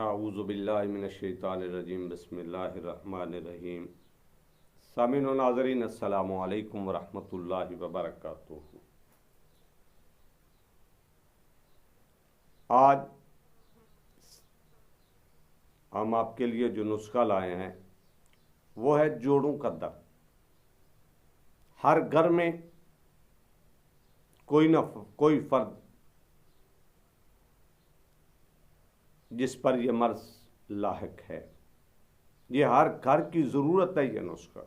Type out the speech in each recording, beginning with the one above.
आऊज़ु बिल्लाहि मिनश्शैतानिर्रजीम बिस्मिल्लाहिर्रहमानिर्रहीम। सामीन व नाज़रीन अस्सलामु अलैकुम व रहमतुल्लाहि व बरकातुहू। आज हम आपके लिए जो नुस्खा लाए हैं वो है जोड़ों का दर्द। हर घर में कोई फर्द जिस पर यह मर्ज लाहिक है, ये हर घर की ज़रूरत है। यह नुस्खा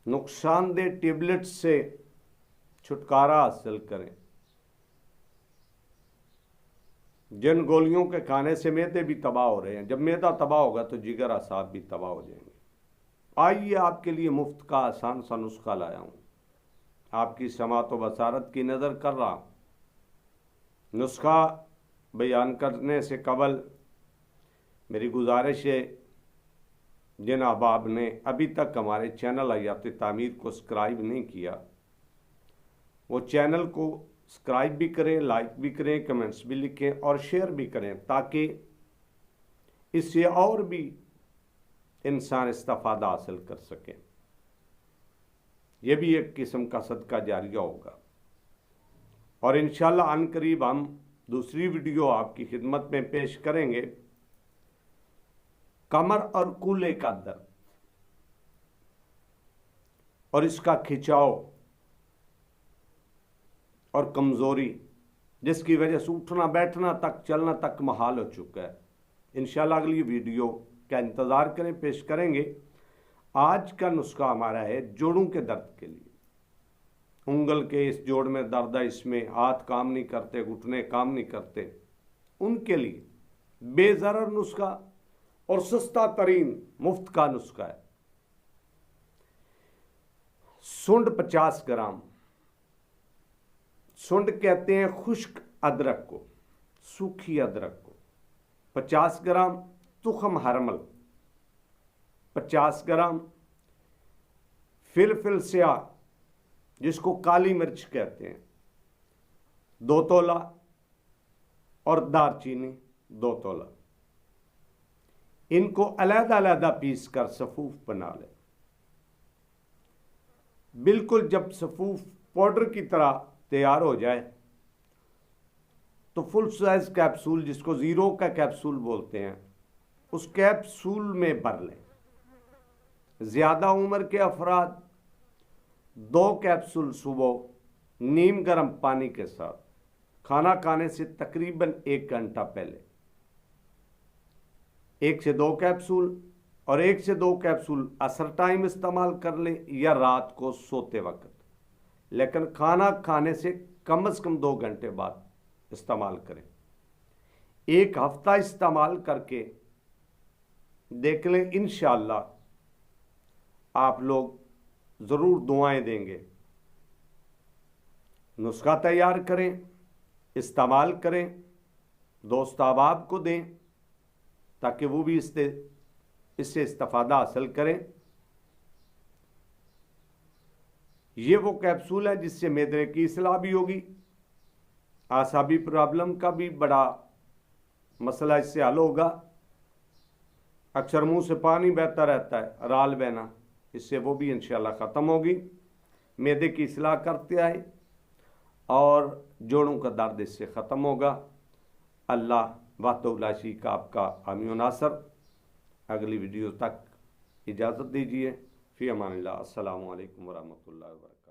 नुकसानदेह टेबलेट से छुटकारा हासिल करें। जिन गोलियों के खाने से मैदे भी तबाह हो रहे हैं, जब मैदा तबाह होगा तो जिगर असाब भी तबाह हो जाएंगे। आइए आपके लिए मुफ्त का आसान सा नुस्खा लाया हूँ, आपकी समात व बसारत की नज़र कर रहा हूँ। नुस्खा बयान करने से कबल मेरी गुजारिश है, जिन अहबाब ने अभी तक हमारे चैनल हयात तामीर को सब्सक्राइब नहीं किया, वो चैनल को सब्सक्राइब भी करें, लाइक भी करें, कमेंट्स भी लिखें और शेयर भी करें, ताकि इससे और भी इंसान इस्तिफादा हासिल कर सकें। यह भी एक किस्म का सदका जारिया होगा। और इंशाअल्लाह अनकरीब हम दूसरी वीडियो आपकी खिदमत में पेश करेंगे। कमर और कूल्हे का दर्द और इसका खिंचाव और कमजोरी, जिसकी वजह से उठना बैठना तक चलना तक महाल हो चुका है। इंशाअल्लाह अगली वीडियो का इंतज़ार करें, पेश करेंगे। आज का नुस्खा हमारा है जोड़ों के दर्द के लिए। उंगल के इस जोड़ में दर्द है, इसमें हाथ काम नहीं करते, घुटने काम नहीं करते, उनके लिए बेज़रर नुस्खा और सस्ता तरीन मुफ्त का नुस्खा है। सुंड 50 ग्राम, सुंड कहते हैं खुश्क अदरक को, सूखी अदरक को। 50 ग्राम तुखम हरमल, 50 ग्राम फिलफिल स्याह जिसको काली मिर्च कहते हैं 2 तोला, और दारचीनी 2 तोला। इनको अलग-अलग पीस कर सफूफ बना लें। बिल्कुल जब सफूफ पाउडर की तरह तैयार हो जाए तो फुल साइज कैप्सूल, जिसको जीरो का कैप्सूल बोलते हैं, उस कैप्सूल में भर लें। ज्यादा उम्र के अफराद 2 कैप्सूल सुबह नीम गर्म पानी के साथ खाना खाने से तकरीबन 1 घंटा पहले 1 से 2 कैप्सूल, और 1 से 2 कैप्सूल असर टाइम इस्तेमाल कर लें या रात को सोते वक्त, लेकिन खाना खाने से कम से कम 2 घंटे बाद इस्तेमाल करें। 1 हफ्ता इस्तेमाल करके देख लें, इंशाअल्लाह आप लोग ज़रूर दुआएं देंगे। नुस्खा तैयार करें, इस्तेमाल करें, दोस्त अहबाब को दें ताकि वो भी इससे इस्तिफादा हासिल करें। ये वो कैप्सूल है जिससे मैदे की इस्लाह भी होगी, आसाबी प्रॉब्लम का भी बड़ा मसला इससे हल होगा। अक्सर मुंह से पानी बहता रहता है, राल बहना, इससे वो भी इंशाअल्लाह ख़त्म होगी। मैदे की इस्लाह करते आए और जोड़ों का दर्द इससे ख़त्म होगा। अल्लाह वातौलाशी का आपका हामी व नासर। अगली वीडियो तक इजाज़त दीजिए। फ़ी अमानिल्लाह। अस्सलामु अलैकुम व रहमतुल्लाहि व बरकातुहू।